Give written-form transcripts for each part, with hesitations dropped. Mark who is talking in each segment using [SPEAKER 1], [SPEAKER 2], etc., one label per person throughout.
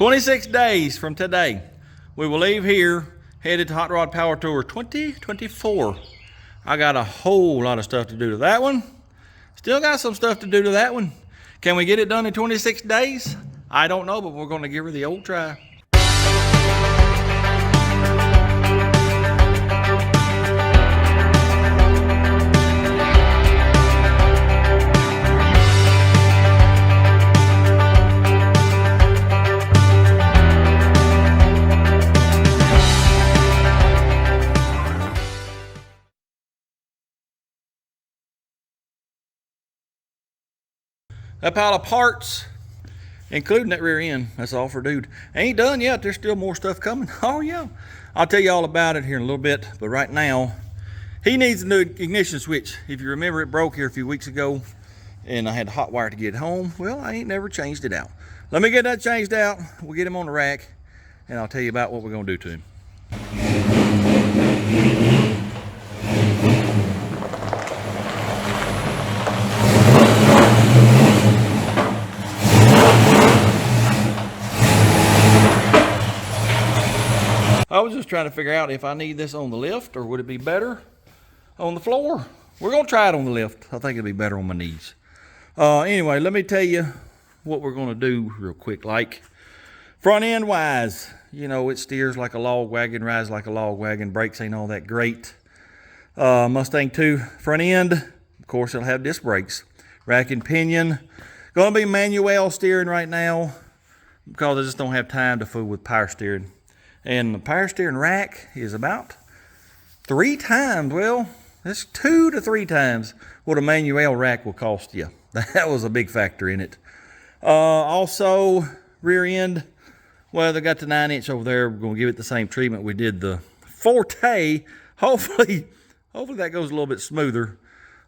[SPEAKER 1] 26 days from today, we will leave here, headed to Hot Rod Power Tour 2024. I got a whole lot of stuff to do to that one. Still got some stuff to do to that one. Can we get it done in 26 days? I don't know, but we're going to give her the old try. That pile of parts, including that rear end, that's all for dude. Ain't done yet, there's still more stuff coming. Oh yeah, I'll tell you all about it here in a little bit, but right now, he needs a new ignition switch. If you remember, it broke here a few weeks ago, and I had to hot wire to get it home. Well, I ain't never changed it out. Let me get that changed out, we'll get him on the rack, and I'll tell you about what we're gonna do to him. I was just trying to figure out if I need this on the lift or would it be better on the floor. We're gonna try it on the lift. I think it'd be better on my knees. Anyway, let me tell you what we're gonna do real quick. Like front end wise, you know, it steers like a log wagon, rides like a log wagon, brakes ain't all that great. Mustang 2 front end, of course it'll have disc brakes. Rack and pinion, gonna be manual steering right now because I just don't have time to fool with power steering. And the power steering rack is about 3 times, well, it's 2 to 3 times what a manual rack will cost you. That was a big factor in it. Also, rear end, well, they got the 9-inch over there. We're going to give it the same treatment we did the Forte. Hopefully that goes a little bit smoother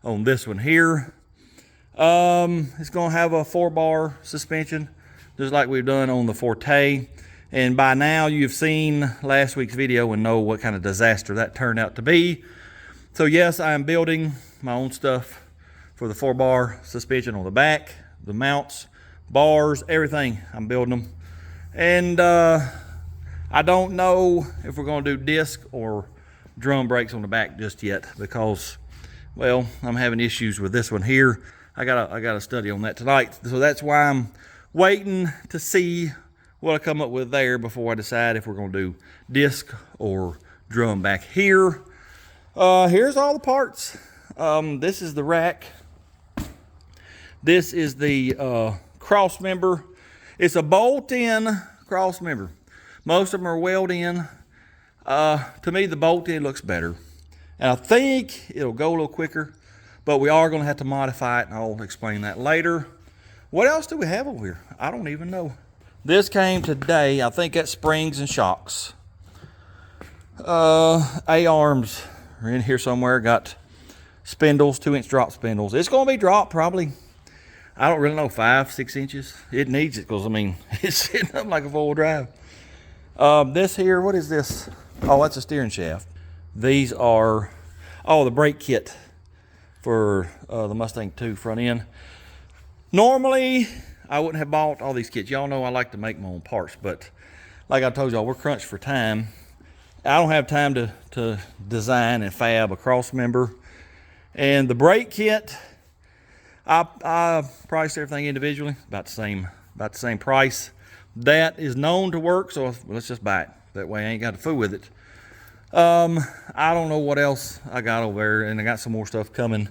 [SPEAKER 1] on this one here. It's going to have a 4-bar suspension, just like we've done on the Forte. And by now you've seen last week's video and know what kind of disaster that turned out to be. So yes, I am building my own stuff for the 4-bar suspension on the back, the mounts, bars, everything. I'm building them. And I don't know if we're gonna do disc or drum brakes on the back just yet because, well, I'm having issues with this one here. I gotta study on that tonight. So that's why I'm waiting to see what I come up with there before I decide if we're going to do disc or drum back here. Here's all the parts. This is the rack. This is the cross member. It's a bolt-in cross member. Most of them are weld-in. To me, the bolt-in looks better. And I think it'll go a little quicker, but we are going to have to modify it, and I'll explain that later. What else do we have over here? I don't even know. This came today. I think that's springs and shocks. A-arms are in here somewhere. Got spindles, 2-inch drop spindles. It's going to be dropped probably, I don't really know, 5-6 inches. It needs it because, I mean, it's sitting up like a 4-wheel drive. This here, what is this? Oh, that's a steering shaft. These are, oh, the brake kit for the Mustang 2 front end. Normally, I wouldn't have bought all these kits. Y'all know I like to make my own parts, but like I told y'all, we're crunched for time. I don't have time to design and fab a cross member. And the brake kit, I priced everything individually, about the same price. That is known to work, so let's just buy it. That way I ain't got to fool with it. I don't know what else I got over there, and I got some more stuff coming.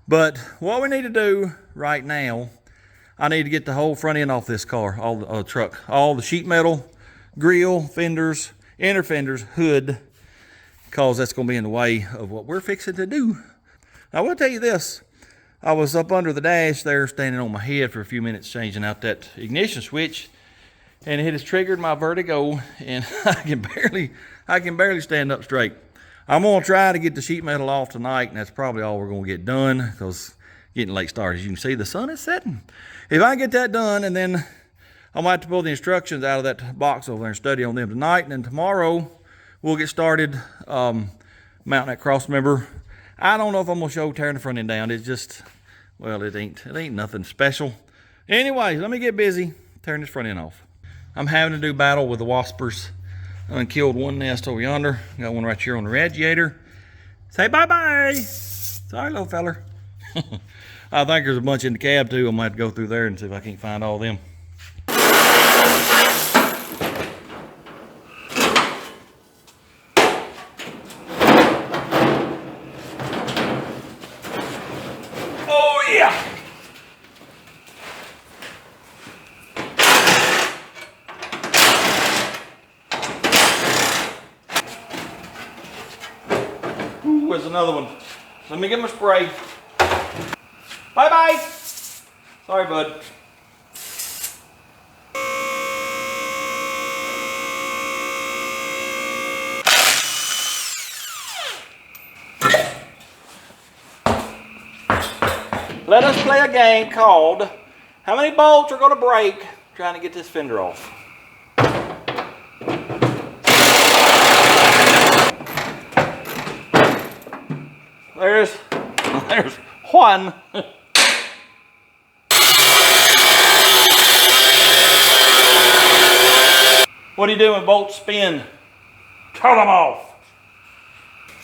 [SPEAKER 1] But what we need to do right now, I need to get the whole front end off this car, all the truck, all the sheet metal, grill, fenders, inner fenders, hood, because that's going to be in the way of what we're fixing to do. Now, I will tell you this. I was up under the dash there, standing on my head for a few minutes, changing out that ignition switch, and it has triggered my vertigo, and I can barely stand up straight. I'm going to try to get the sheet metal off tonight, and that's probably all we're going to get done, because getting late start. As you can see, the sun is setting. If I get that done, and then I might have to pull the instructions out of that box over there and study on them tonight, and then tomorrow we'll get started mounting that cross member. I don't know if I'm gonna show tearing the front end down. It's just, well, it ain't nothing special. Anyway, let me get busy tearing this front end off. I'm having to do battle with the waspers. I killed one nest over yonder. Got one right here on the radiator. Say bye-bye. Sorry, little feller. I think there's a bunch in the cab too. I might have to go through there and see if I can't find all of them. Oh yeah! Ooh, there's another one. Let me get my spray. Bye-bye. Sorry, bud. Let us play a game called How Many Bolts Are Gonna Break Trying to Get This Fender Off. There's one. What do you do when bolts spin? Turn them off.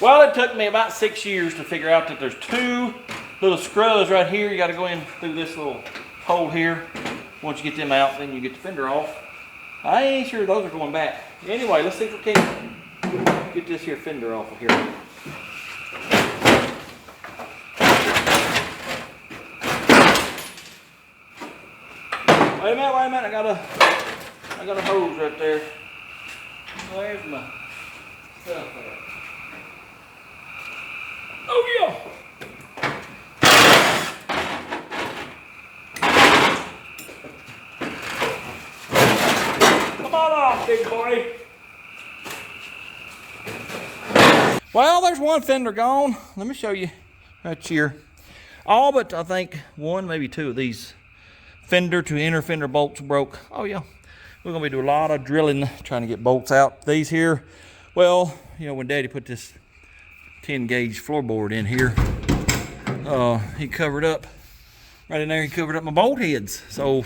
[SPEAKER 1] Well, it took me about 6 years to figure out that there's two little screws right here. You got to go in through this little hole here. Once you get them out, then you get the fender off. I ain't sure those are going back. Anyway, let's see if we can get this here fender off of here. Wait a minute, I got a hose right there. Where's my stuff at? Oh yeah! Come on off, big boy. Well, there's one fender gone. Let me show you right here. All but I think one, maybe two of these fender to inner fender bolts broke. Oh yeah, we're gonna be doing a lot of drilling trying to get bolts out. These here, well, you know, when Daddy put this 10 gauge floorboard in here, he covered up right in there. He covered up my bolt heads, so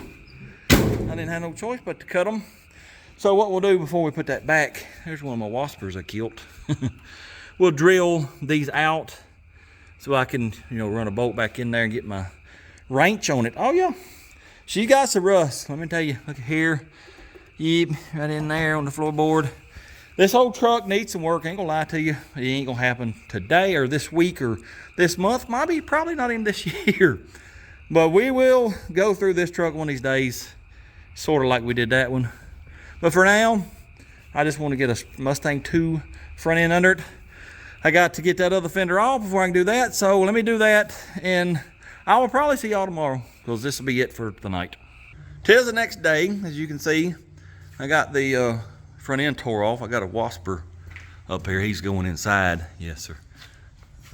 [SPEAKER 1] I didn't have no choice but to cut them. So what we'll do before we put that back, there's one of my waspers I killed. We'll drill these out so I can, you know, run a bolt back in there and get my wrench on it. Oh yeah. She got some rust, let me tell you. Look here, yep, right in there on the floorboard. This whole truck needs some work, ain't gonna lie to you. It ain't gonna happen today or this week or this month, probably not even this year. But we will go through this truck one of these days, sort of like we did that one. But for now, I just want to get a Mustang 2 front end under it. I got to get that other fender off before I can do that, so let me do that, and I will probably see y'all tomorrow, because this will be it for tonight. Tis the next day. As you can see, I got the front end tore off. I got a wasper up here. He's going inside. Yes, sir.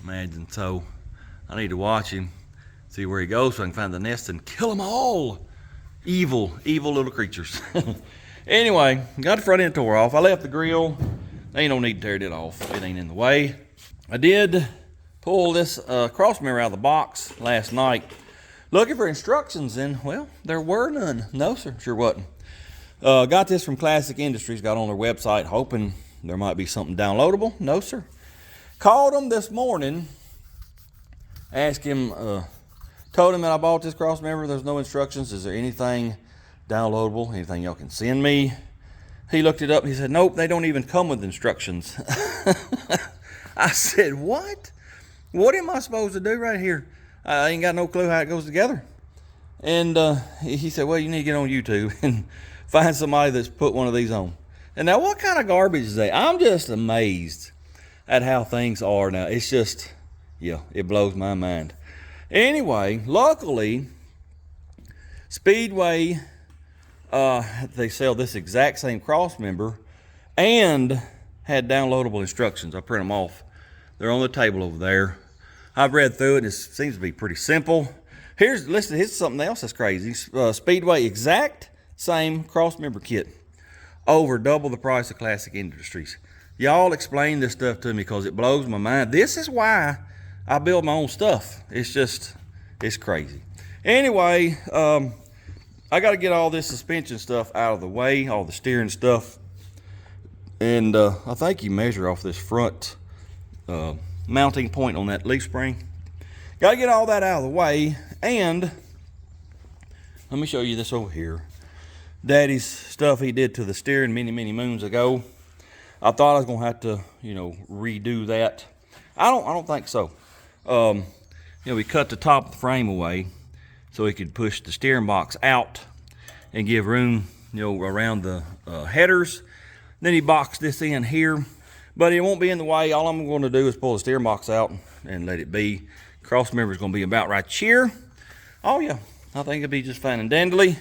[SPEAKER 1] Imagine so. I need to watch him, see where he goes so I can find the nest and kill them all. Evil, evil little creatures. Anyway, got the front end tore off. I left the grill. Ain't no need to tear it off. It ain't in the way. I did pull this cross member out of the box last night, looking for instructions, and well, there were none. No, sir, sure wasn't. Got this from Classic Industries, got on their website, hoping there might be something downloadable. No, sir. Called them this morning, asked him, told him that I bought this cross member. There's no instructions. Is there anything downloadable? Anything y'all can send me? He looked it up. He said, nope, they don't even come with instructions. I said, what? What am I supposed to do right here? I ain't got no clue how it goes together. And he said, well, you need to get on YouTube and find somebody that's put one of these on. And now, what kind of garbage is that? I'm just amazed at how things are now. It's just, yeah, it blows my mind. Anyway, luckily, Speedway, they sell this exact same cross member and had downloadable instructions. I print them off. They're on the table over there. I've read through it, and it seems to be pretty simple. Here's something else that's crazy. Speedway exact same cross member kit, over double the price of Classic Industries. Y'all explain this stuff to me, because it blows my mind. This is why I build my own stuff. It's crazy. Anyway, I got to get all this suspension stuff out of the way, all the steering stuff. And I think you measure off this front mounting point on that leaf spring. Got to get all that out of the way. And let me show you this over here. Daddy's stuff he did to the steering many moons ago. I thought I was gonna have to, you know, redo that. I don't think so. You know, we cut the top of the frame away so he could push the steering box out and give room, you know, around the headers. Then he boxed this in here, but it won't be in the way. All I'm going to do is pull the steering box out and let it be. Cross member is going to be about right here. Oh yeah, I think it'll be just fine and dandly.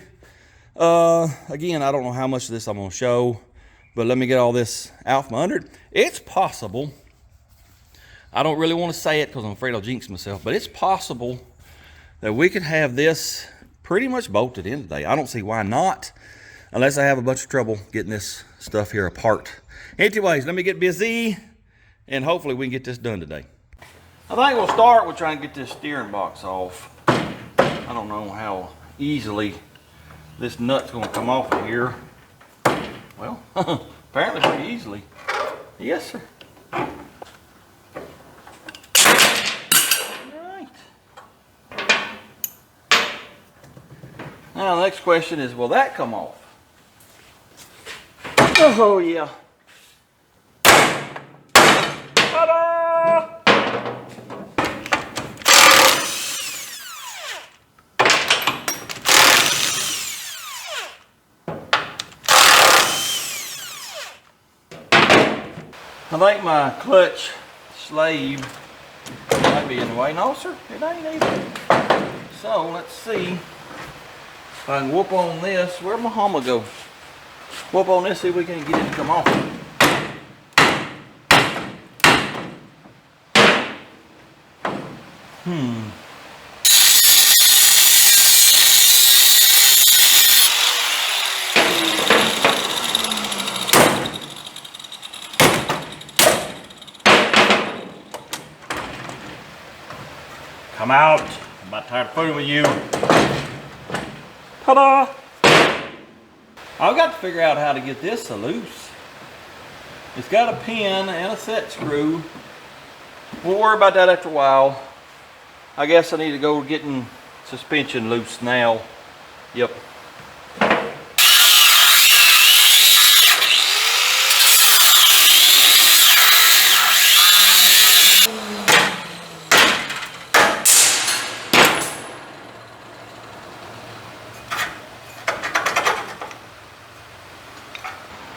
[SPEAKER 1] Again, I don't know how much of this I'm going to show, but let me get all this out from under it. It's possible, I don't really want to say it because I'm afraid I'll jinx myself, but it's possible that we could have this pretty much bolted in today. I don't see why not, unless I have a bunch of trouble getting this stuff here apart. Anyways, let me get busy, and hopefully we can get this done today. I think we'll start with trying to get this steering box off. I don't know how easily this nut's going to come off of here. Well, apparently pretty easily. Yes, sir. Alright. Now the next question is, will that come off? Oh yeah. Ta-da! I think my clutch sleeve might be in the way. No, sir, it ain't either. So let's see if I can whoop on this. Where'd my hammer go? Whoop on this, see if we can get it to come off. Come out. I'm about tired of fooling with you. Ta-da! I've got to figure out how to get this loose. It's got a pin and a set screw. We'll worry about that after a while. I guess I need to go getting suspension loose now. Yep.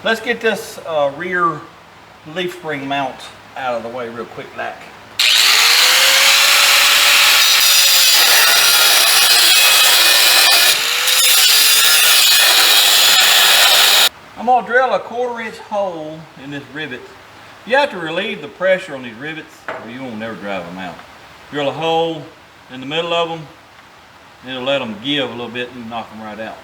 [SPEAKER 1] Let's get this rear leaf spring mount out of the way real quick like. I'm gonna drill a 1/4-inch hole in this rivet. You have to relieve the pressure on these rivets or you won't never drive them out. Drill a hole in the middle of them, and it'll let them give a little bit and knock them right out.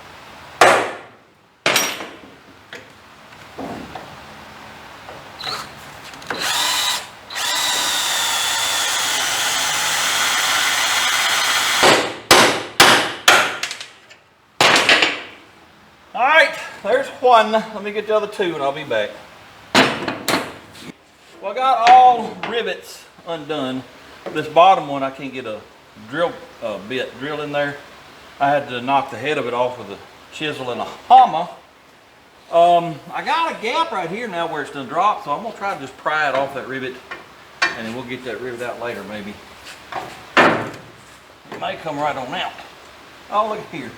[SPEAKER 1] There's one. Let me get the other two and I'll be back. Well, I got all rivets undone. This bottom one, I can't get a drill bit drilled in there. I had to knock the head of it off with a chisel and a hammer. I got a gap right here now where it's done dropped, so I'm gonna try to just pry it off that rivet, and then we'll get that rivet out later maybe. It may come right on out. Oh, look here.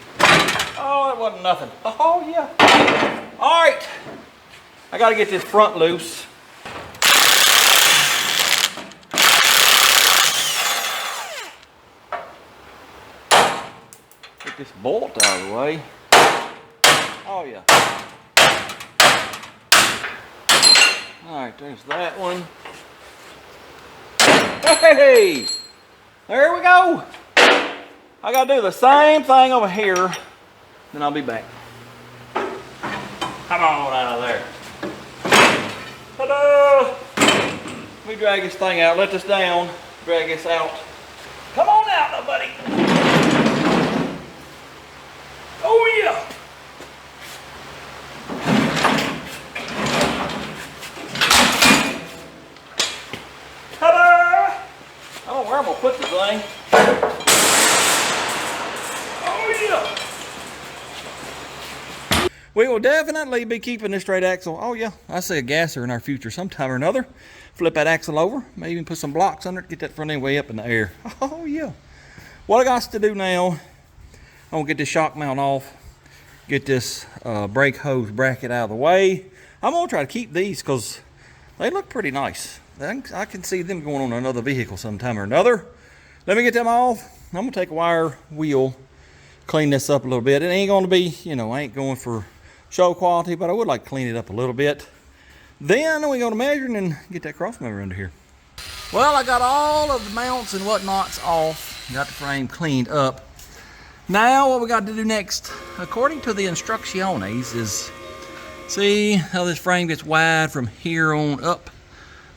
[SPEAKER 1] Oh, it wasn't nothing. Oh, yeah. All right. I got to get this front loose. Get this bolt out of the way. Oh, yeah. All right, there's that one. Hey! There we go. I got to do the same thing over here. Then I'll be back. Come on out of there. Ta-da! Let me drag this thing out. Let this down. Drag this out. Come on out now, buddy. Oh yeah! put the thing. Oh yeah. We will definitely be keeping this straight axle. Oh yeah, I see a gasser in our future sometime or another. Flip that axle over, maybe even put some blocks under it, get that front end way up in the air. Oh yeah. What I got to do now, I'm gonna get this shock mount off, get this brake hose bracket out of the way. I'm gonna try to keep these because they look pretty nice. I can see them going on another vehicle sometime or another. Let me get them off. I'm gonna take a wire wheel, clean this up a little bit. It ain't gonna be, you know, I ain't going for show quality, but I would like to clean it up a little bit. Then we go to measuring and get that cross member under here. Well, I got all of the mounts and whatnots off. Got the frame cleaned up. Now what we got to do next, according to the instrucciones, is see how this frame gets wide from here on up.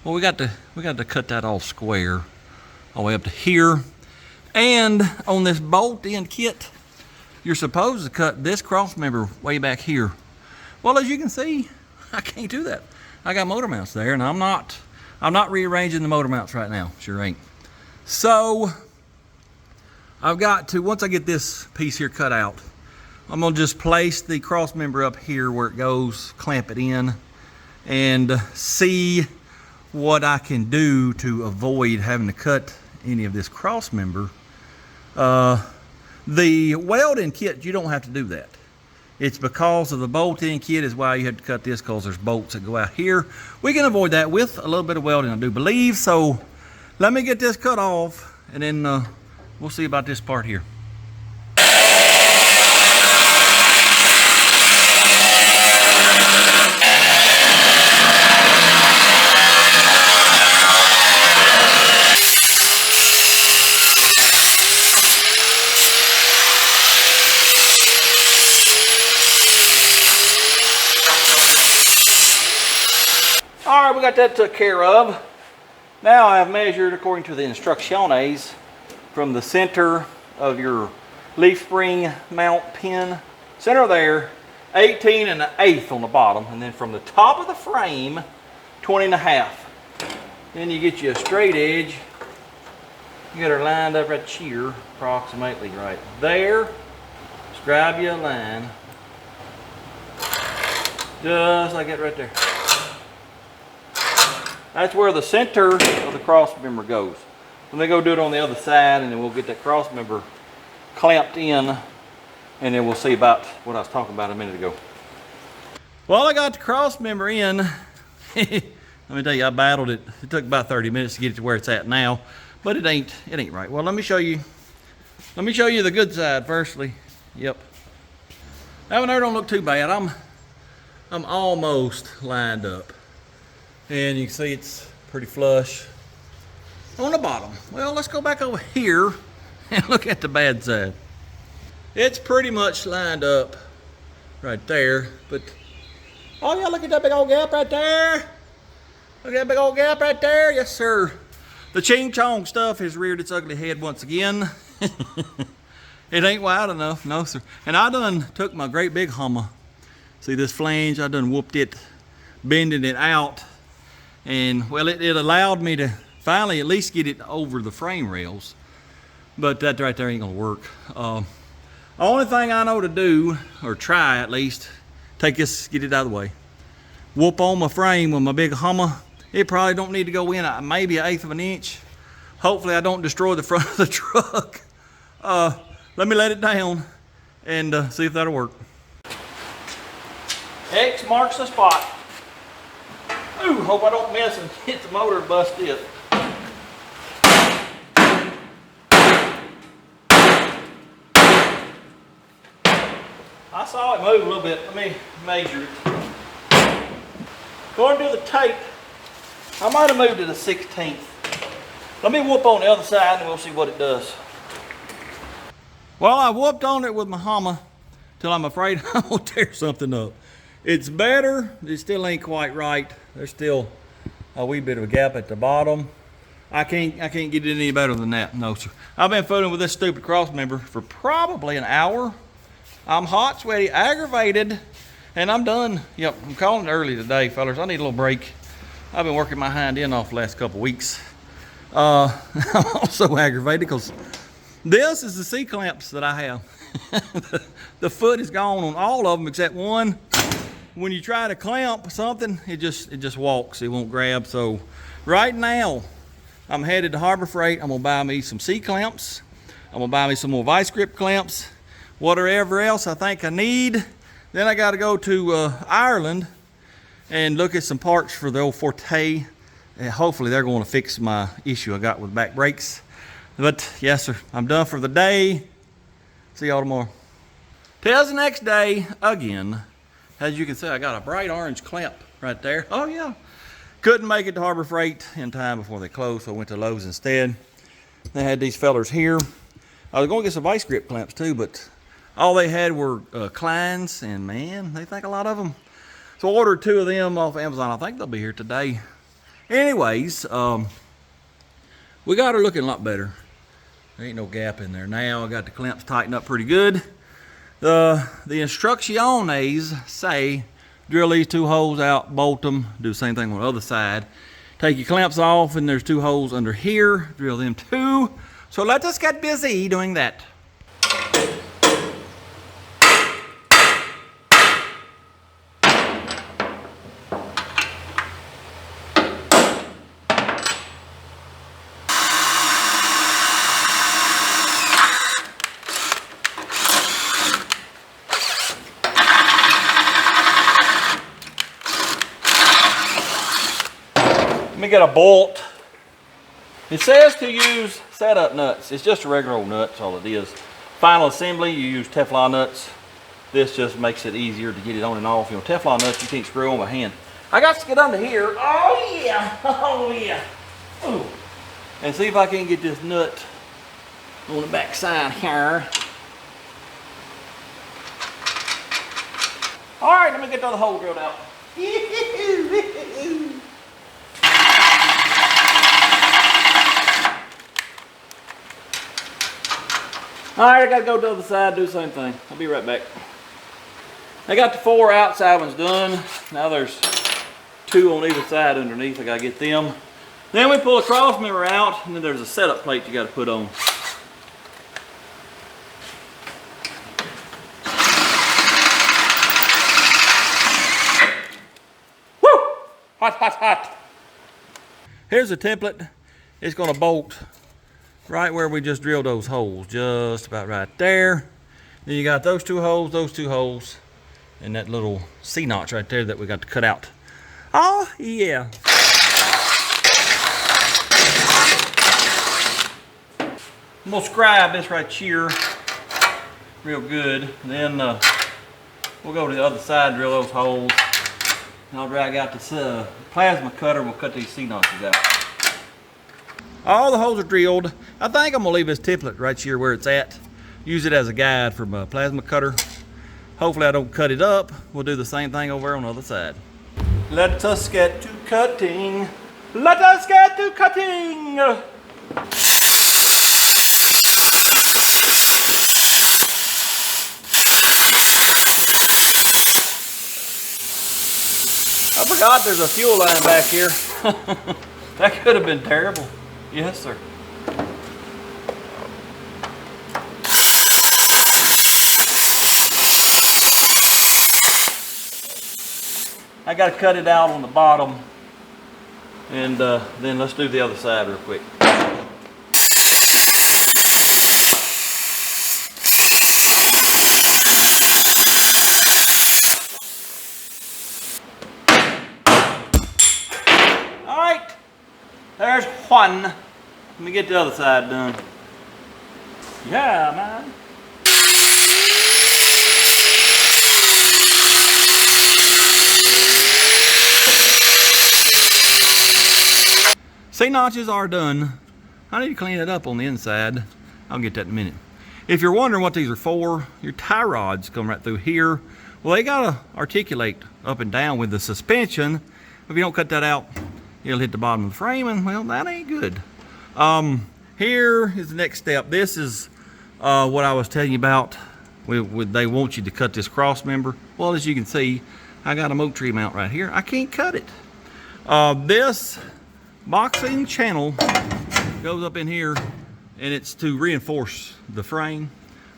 [SPEAKER 1] Well, we got to cut that all square all the way up to here. And on this bolt end kit, you're supposed to cut this cross member way back here. Well, as you can see, I can't do that. I got motor mounts there, and I'm not rearranging the motor mounts right now. Sure ain't. So I've got to, once I get this piece here cut out, I'm gonna just place the cross member up here where it goes, clamp it in, and see what I can do to avoid having to cut any of this cross member. The welding kit, you don't have to do that. It's because of the bolt-in kit is why you have to cut this, because there's bolts that go out here. We can avoid that with a little bit of welding, I do believe. So let me get this cut off, and then we'll see about this part here. All right, we got that took care of. Now I have measured according to the instrucciones from the center of your leaf spring mount pin, center there, 18 1/8 on the bottom, and then from the top of the frame, 20 1/2. Then you get you a straight edge. You got her lined up right here, approximately right there. Just grab you a line, just like that right there. That's where the center of the cross member goes. Let me go do it on the other side, and then we'll get that cross member clamped in, and then we'll see about what I was talking about a minute ago. Well, I got the cross member in. Let me tell you, I battled it. It took about 30 minutes to get it to where it's at now, but it ain't right. Well, let me show you the good side firstly. Yep. That one there don't look too bad. I'm almost lined up. And you can see it's pretty flush on the bottom. Well, let's go back over here and look at the bad side. It's pretty much lined up right there, but oh yeah, look at that big old gap right there. Look at that big old gap right there. Yes, sir. The ching chong stuff has reared its ugly head once again. It ain't wide enough, no sir. And I done took my great big Hummer. See this flange, I done whooped it, bending it out. And well, it allowed me to finally at least get it over the frame rails, but that right there ain't gonna work. Only thing I know to do, or try at least, take this, get it out of the way, whoop on my frame with my big Hummer. It probably don't need to go in maybe 1/8 of an inch. Hopefully I don't destroy the front of the truck. Let me let it down and see if that'll work. X marks the spot. Ooh, hope I don't miss and hit the motor and bust it. I saw it move a little bit. Let me measure it. According to the tape, I might have moved to the 16th. Let me whoop on the other side and we'll see what it does. Well, I whooped on it with my Hummer till I'm afraid I'm gonna tear something up. It's better, it still ain't quite right. There's still a wee bit of a gap at the bottom. I can't get it any better than that, no sir. I've been fooling with this stupid cross member for probably an hour. I'm hot, sweaty, aggravated, and I'm done. Yep, I'm calling it early today, fellas. I need a little break. I've been working my hind end off the last couple weeks. I'm also aggravated because this is the C-clamps that I have. The foot is gone on all of them except one. When you try to clamp something, it just walks. It won't grab. So right now, I'm headed to Harbor Freight. I'm gonna buy me some C-clamps. I'm gonna buy me some more vice grip clamps. Whatever else I think I need. Then I gotta go to Ireland and look at some parts for the old Forte. And hopefully they're going to fix my issue I got with back brakes. But yes, sir, I'm done for the day. See y'all tomorrow. Today's the next day again. As you can see, I got a bright orange clamp right there. Oh yeah. Couldn't make it to Harbor Freight in time before they closed, so I went to Lowe's instead. They had these fellers here. I was going to get some vice grip clamps too, but all they had were Kleins, and man, they think a lot of them. So I ordered 2 of them off Amazon. I think they'll be here today. Anyways, we got her looking a lot better. There ain't no gap in there now. I got the clamps tightened up pretty good. The instructions say drill these 2 holes out, bolt them, do the same thing on the other side. Take your clamps off, and there's 2 holes under here. Drill them too. So let us get busy doing that. Let me get a bolt. It says to use setup nuts. It's just a regular old nut, that's all it is. Final assembly, you use Teflon nuts. This just makes it easier to get it on and off. You know, Teflon nuts you can't screw on by hand. I got to get under here. Oh yeah, oh yeah. Ooh. And see if I can get this nut on the back side here. All right, let me get the other hole drilled out. All right, I gotta go to the other side, do the same thing. I'll be right back. I got the 4 outside ones done. Now there's 2 on either side underneath. I gotta get them. Then we pull a cross member out, and then there's a setup plate you gotta put on. Woo! Hot, hot, hot. Here's a template. It's gonna bolt right where we just drilled those holes, just about right there. Then you got those 2 holes, and that little C-notch right there that we got to cut out. Oh, yeah. I'm gonna scribe this right here real good. Then we'll go to the other side, drill those holes. And I'll drag out this plasma cutter, we'll cut these C-notches out. All the holes are drilled. I think I'm gonna leave this template right here where it's at. Use it as a guide for my plasma cutter. Hopefully I don't cut it up. We'll do the same thing over on the other side. Let us get to cutting. Let us get to cutting. I forgot there's a fuel line back here. That could have been terrible. Yes, sir. I got to cut it out on the bottom, and then let's do the other side real quick. All right, there's one. Let me get the other side done. Yeah, man. C-notches are done. I need to clean it up on the inside. I'll get that in a minute. If you're wondering what these are for, your tie rods come right through here. Well, they gotta articulate up and down with the suspension. If you don't cut that out, it'll hit the bottom of the frame, and well, that ain't good. Here is the next step. This is what I was telling you about. They want you to cut this cross member. Well, as you can see, I got a oak tree mount right here. I can't cut it. This boxing channel goes up in here, and it's to reinforce the frame.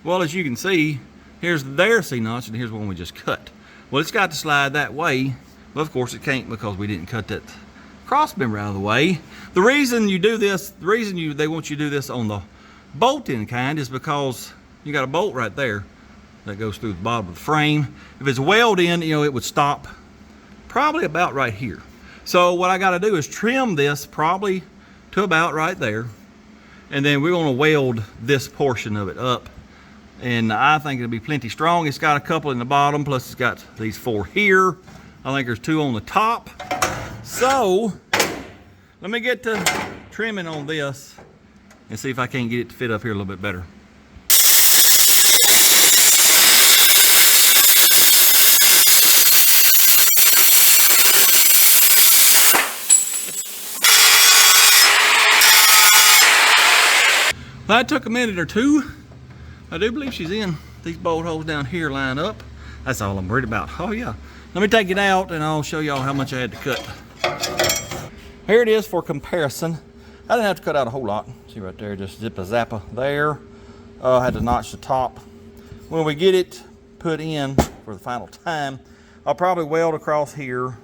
[SPEAKER 1] Well, as you can see, here's their C-notch, and here's one we just cut. Well, it's got to slide that way, but of course it can't because we didn't cut that cross member out of the way. The reason you do this, they want you to do this on the bolt-in kind is because you got a bolt right there that goes through the bottom of the frame. If it's weld in, you know, it would stop probably about right here. So what I got to do is trim this probably to about right there, and then we're going to weld this portion of it up, and I think it'll be plenty strong. It's got a couple in the bottom, plus it's got these 4 here. I think there's 2 on the top. So let me get to trimming on this and see if I can't get it to fit up here a little bit better. That took a minute or two. I do believe she's in. These bolt holes down here line up. That's all I'm worried about. Oh yeah. Let me take it out and I'll show y'all how much I had to cut. Here it is for comparison. I didn't have to cut out a whole lot. See right there, just zip a zappa there. I had to notch the top. When we get it put in for the final time, I'll probably weld across here,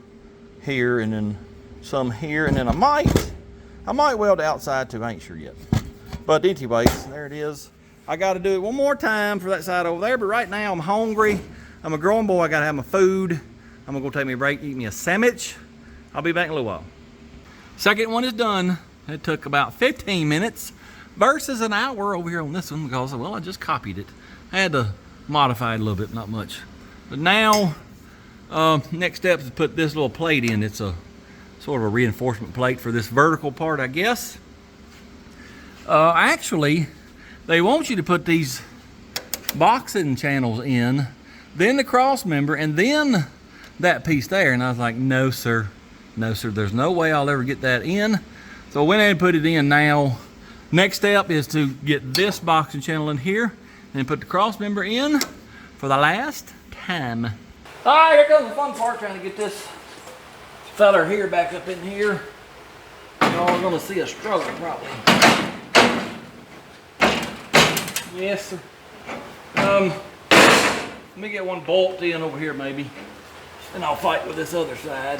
[SPEAKER 1] here, and then some here, and then I might weld the outside too. I ain't sure yet. But anyways, there it is. I got to do it one more time for that side over there, but right now I'm hungry. I'm a growing boy, I got to have my food. I'm gonna go take me a break, eat me a sandwich. I'll be back in a little while. Second one is done. It took about 15 minutes versus an hour over here on this one because, well, I just copied it. I had to modify it a little bit, not much. But now, next step is to put this little plate in. It's a sort of a reinforcement plate for this vertical part, I guess. Actually, they want you to put these boxing channels in, then the cross member, and then that piece there. And I was like, no sir, there's no way I'll ever get that in. So I went ahead and put it in now. Next step is to get this boxing channel in here and put the cross member in for the last time. All right, here comes the fun part, trying to get this feller here back up in here. Y'all are gonna see a struggle probably. Yes, sir. Let me get one bolt in over here maybe, and I'll fight with this other side.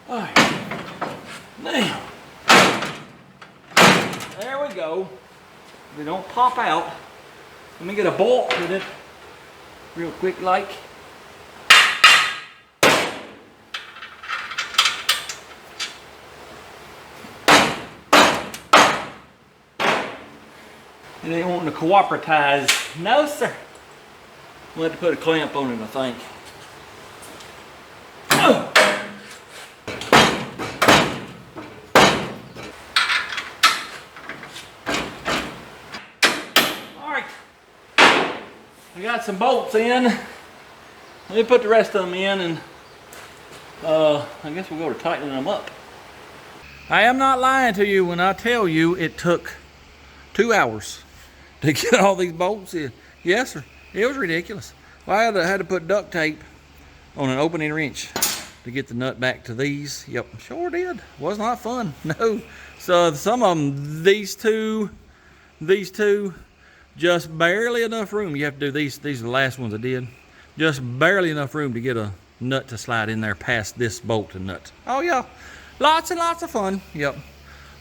[SPEAKER 1] All right. Now, there we go. They don't pop out. Let me get a bolt with it real quick like. And they want to cooperatize. No, sir. We'll have to put a clamp on it, I think. Oh. All right. I got some bolts in. Let me put the rest of them in, and I guess we'll go to tightening them up. I am not lying to you when I tell you it took 2 hours to get all these bolts in. Yes, sir. It was ridiculous. Well, I had to put duct tape on an opening wrench to get the nut back to these. Yep, sure did. Was not fun. No. So some of them, these two, just barely enough room. You have to do these. These are the last ones I did. Just barely enough room to get a nut to slide in there past this bolt and nut. Oh yeah, lots and lots of fun. Yep.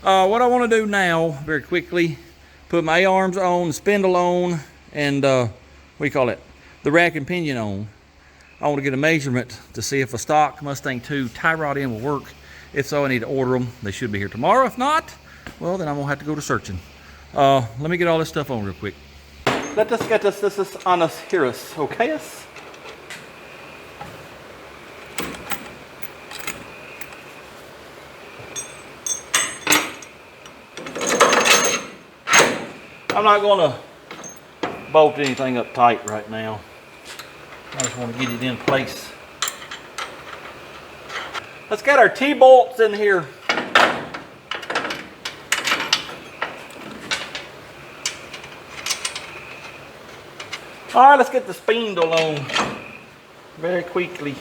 [SPEAKER 1] What I want to do now, very quickly, put my A-arms on, the spindle on, and what do you call it? The rack and pinion on. I want to get a measurement to see if a stock Mustang 2 tie rod end will work. If so, I need to order them. They should be here tomorrow. If not, well, then I'm going to have to go to searching. Let me get all this stuff on real quick. Let us get this on us, hear us, okay? I'm not going to bolt anything up tight right now. I just want to get it in place. Let's get our T-bolts in here. All right, let's get the spindle on very quickly.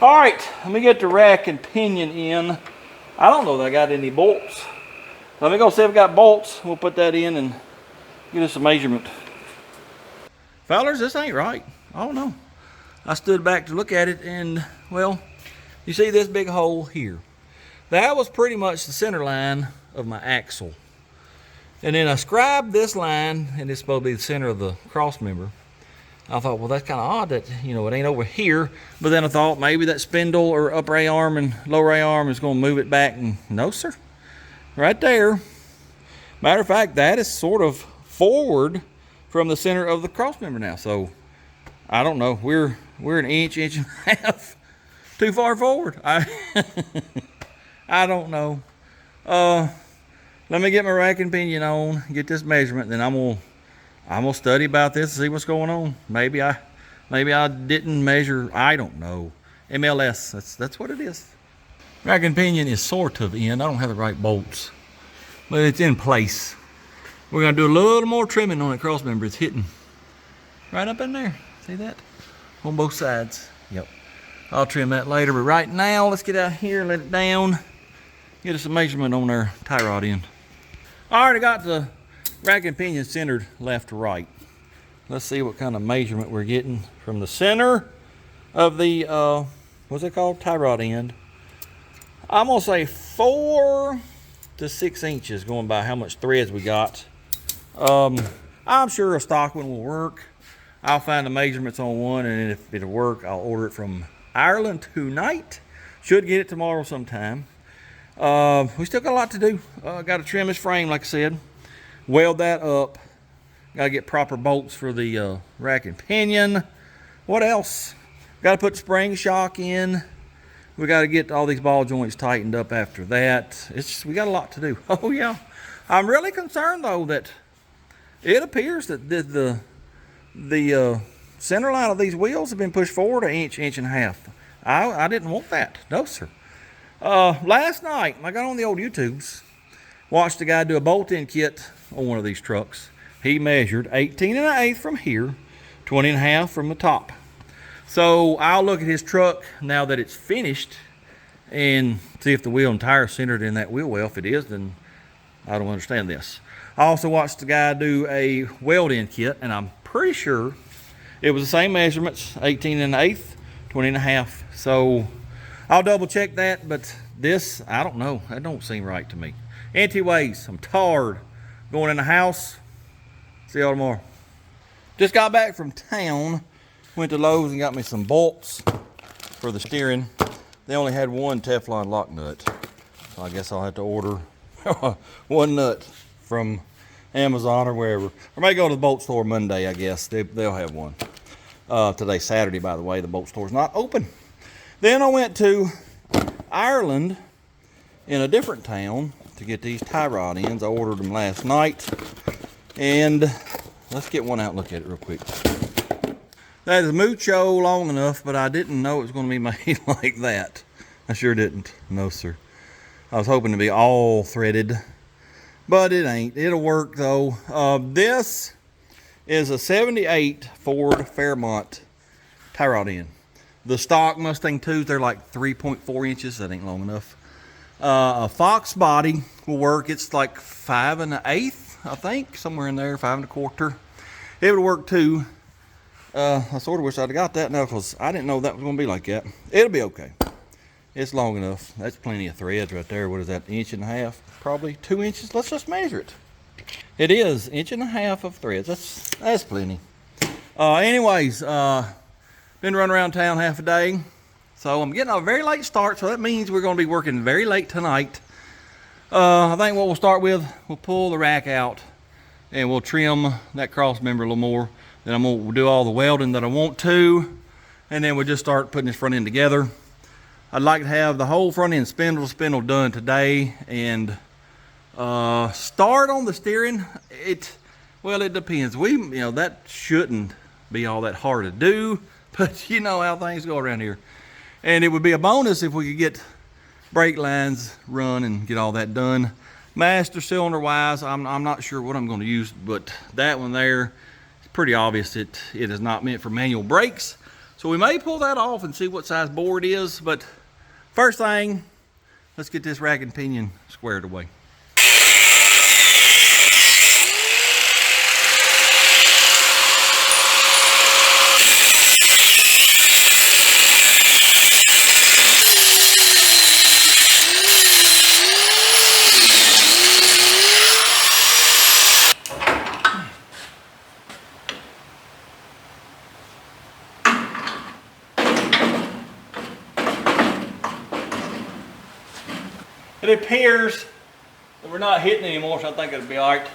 [SPEAKER 1] All right, let me get the rack and pinion in. I don't know that I got any bolts. Let me go see if I got bolts. We'll put that in and get us a measurement. Fellers, this ain't right. I don't know. I stood back to look at it and, well, you see this big hole here. That was pretty much the center line of my axle. And then I scribed this line, and it's supposed to be the center of the cross member. I thought, well, that's kind of odd that, you know, it ain't over here. But then I thought maybe that spindle or upper A arm and lower A arm is going to move it back. And no, sir. Right there. Matter of fact, that is sort of forward from the center of the cross member now. So, I don't know. We're an inch and a half too far forward. I don't know. Let me get my rack and pinion on, get this measurement, then I'm gonna study about this and see what's going on. Maybe I didn't measure. I don't know. MLS. That's what it is. Rack and pinion is sort of in. I don't have the right bolts, but it's in place. We're gonna do a little more trimming on the cross member. It's hitting right up in there. See that? On both sides. Yep. I'll trim that later, but right now let's get out here, let it down, get us a measurement on our tie rod end. I already got the rack and pinion centered left to right. Let's see what kind of measurement we're getting from the center of the, what's it called? Tie rod end. I'm gonna say 4 to 6 inches going by how much threads we got. I'm sure a stock one will work. I'll find the measurements on one, and if it'll work, I'll order it from Ireland tonight. Should get it tomorrow sometime. We still got a lot to do. Got to trim this frame, like I said. Weld that up. Got to get proper bolts for the rack and pinion. What else? Got to put the spring shock in. We got to get all these ball joints tightened up after that. We got a lot to do. Oh yeah. I'm really concerned though that it appears that the center line of these wheels have been pushed forward an inch and a half. I didn't want that. No, sir. Last night, I got on the old YouTubes, watched a guy do a bolt-in kit on one of these trucks. He measured 18 1/8 from here, 20 1/2 from the top. So I'll look at his truck now that it's finished and see if the wheel and tire are centered in that wheel well. If it is, then I don't understand this. I also watched the guy do a weld-in kit, and I'm pretty sure it was the same measurements, 18 1/8, 20 1/2. So I'll double check that, but this, I don't know. That don't seem right to me. Anyways, I'm tired. Going in the house. See y'all tomorrow. Just got back from town. Went to Lowe's and got me some bolts for the steering. They only had one Teflon lock nut. So I guess I'll have to order one nut from Amazon or wherever. Or maybe go to the bolt store Monday, I guess. They'll have one. Today's Saturday, by the way. The bolt store's not open. Then I went to Ireland in a different town to get these tie rod ends. I ordered them last night. And let's get one out and look at it real quick. That is mucho long enough, but I didn't know it was going to be made like that. I sure didn't. No, sir. I was hoping to be all threaded, but it ain't. It'll work, though. This is a 78 Ford Fairmont tie rod end. The stock Mustang 2s, they're like 3.4 inches. That ain't long enough. A Fox body will work. It's like 5 1/8, I think, somewhere in there, 5 1/4. It would work too. I sort of wish I'd have got that now because I didn't know that was going to be like that. It'll be okay. It's long enough. That's plenty of threads right there. What is that, 1.5 inches? Probably 2 inches. Let's just measure it. It is 1.5 inches of threads. That's plenty. Anyways, been running around town half a day. So I'm getting a very late start. So that means we're going to be working very late tonight. I think what we'll start with, we'll pull the rack out and we'll trim that cross member a little more. Then I'm going to do all the welding that I want to. And then we'll just start putting this front end together. I'd like to have the whole front end spindle done today. And start on the steering. Well, it depends. That shouldn't be all that hard to do. But you know how things go around here. And it would be a bonus if we could get brake lines run and get all that done. Master cylinder wise, I'm not sure what I'm going to use, but that one there, it's pretty obvious it is not meant for manual brakes. So So we may pull that off and see what size bore it is, but first thing, let's get this rack and pinion squared away. It appears that we're not hitting anymore, so I think it'll be all right.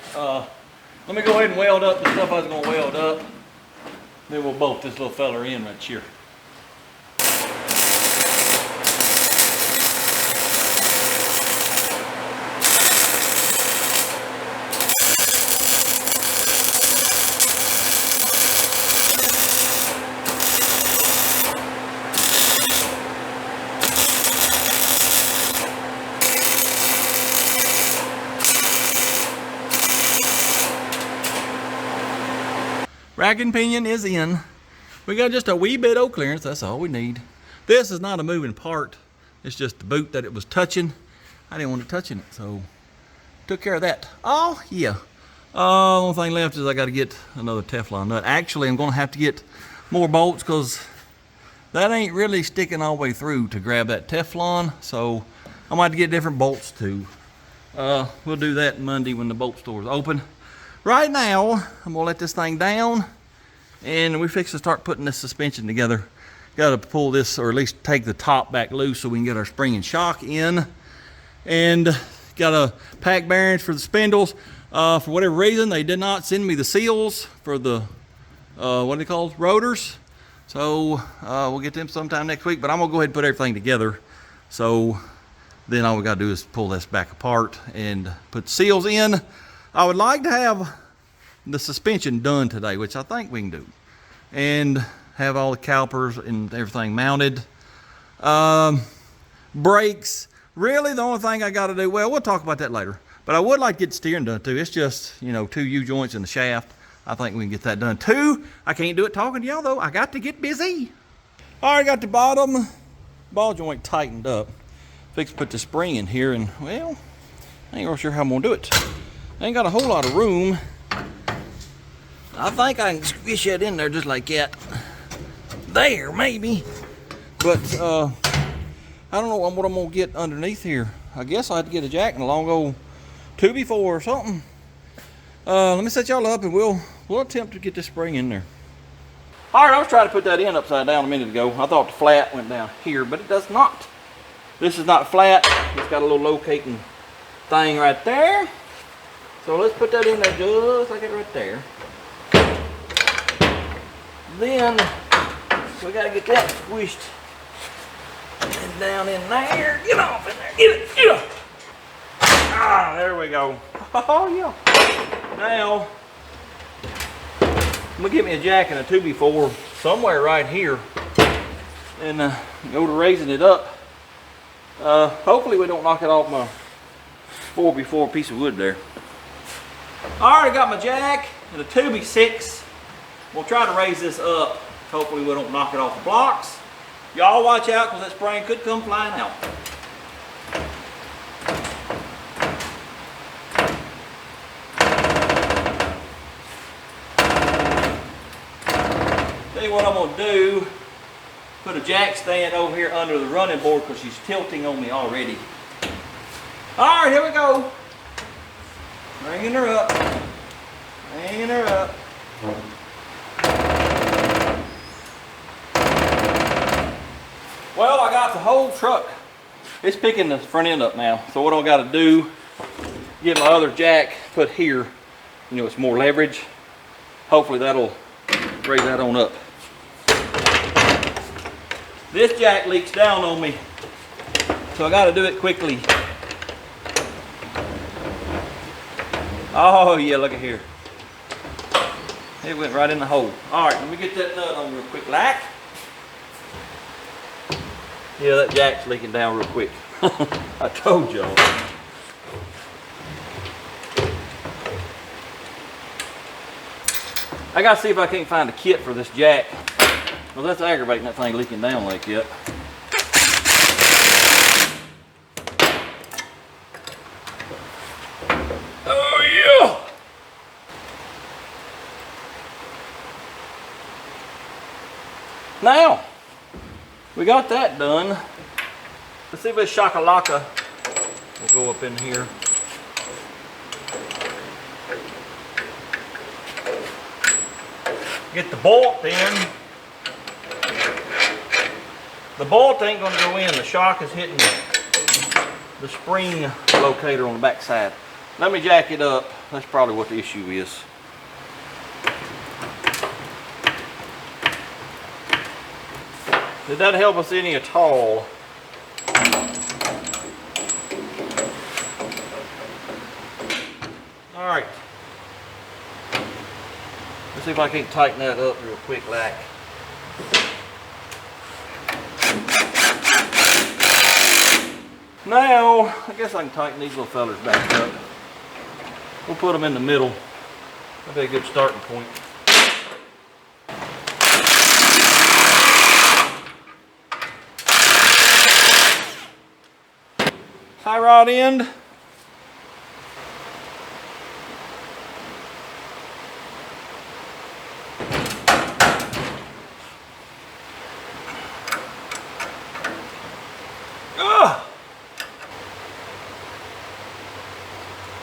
[SPEAKER 1] Let me go ahead and weld up the stuff I was going to weld up. Then we'll bolt this little fella in right here. Rack and pinion is in. We got just a wee bit of clearance, that's all we need. This is not a moving part. It's just the boot that it was touching. I didn't want it touching it, so took care of that. Oh, yeah. Only thing left is I gotta get another Teflon nut. Actually, I'm gonna have to get more bolts because that ain't really sticking all the way through to grab that Teflon, so I might have to get different bolts too. We'll do that Monday when the bolt store is open. Right now, I'm gonna let this thing down and we fix to start putting this suspension together. Gotta pull this, or at least take the top back loose so we can get our spring and shock in. And got a pack bearings for the spindles. For whatever reason, they did not send me the seals for the, what are they called, rotors. So we'll get them sometime next week, but I'm gonna go ahead and put everything together. So then all we gotta do is pull this back apart and put the seals in. I would like to have the suspension done today, which I think we can do, and have all the calipers and everything mounted. Brakes, really the only thing I got to do, well, we'll talk about that later, but I would like to get the steering done too. It's just, you know, 2 U-joints in the shaft. I think we can get that done too. I can't do it talking to y'all though. I got to get busy. All right, got the bottom ball joint tightened up. Fix to put the spring in here, and well, I ain't real sure how I'm gonna do it. I ain't got a whole lot of room. I think I can squish that in there just like that. There, maybe. But I don't know what I'm gonna get underneath here. I guess I have to get a jack and a long old 2x4 or something. Let me set y'all up and we'll attempt to get this spring in there. All right, I was trying to put that in upside down a minute ago. I thought the flat went down here, but it does not. This is not flat. It's got a little locating thing right there. So let's put that in there just like it right there. Then we gotta get that squished and down in there. Get off in there, get it, get it. Ah, there we go. Oh yeah. Now, I'm gonna get me a jack and a 2x4 somewhere right here and go to raising it up. Hopefully we don't knock it off my 4x4 piece of wood there. I already got my jack and a 2x6. We'll try to raise this up. Hopefully we don't knock it off the blocks. Y'all watch out because that spring could come flying out. Tell you what I'm going to do. Put a jack stand over here under the running board because she's tilting on me already. All right, here we go. Bringing her up. Bringing her up. Well, I got the whole truck. It's picking the front end up now. So what I got to do, get my other jack put here. You know, it's more leverage. Hopefully that'll raise that on up. This jack leaks down on me, so I got to do it quickly. Oh yeah, look at here. It went right in the hole. All right, let me get that nut on real quick, like. Yeah, that jack's leaking down real quick. I told y'all. I gotta see if I can't find a kit for this jack. Well, that's aggravating, that thing leaking down like that. Oh yeah! Now, we got that done. Let's see if this shakalaka will go up in here. Get the bolt in. The bolt ain't gonna go in. The shock is hitting the spring locator on the back side. Let me jack it up. That's probably what the issue is. Did that help us any at all? All right. Let's see if I can't tighten that up real quick like. Now, I guess I can tighten these little fellers back up. We'll put them in the middle. That'd be a good starting point. Tie rod end.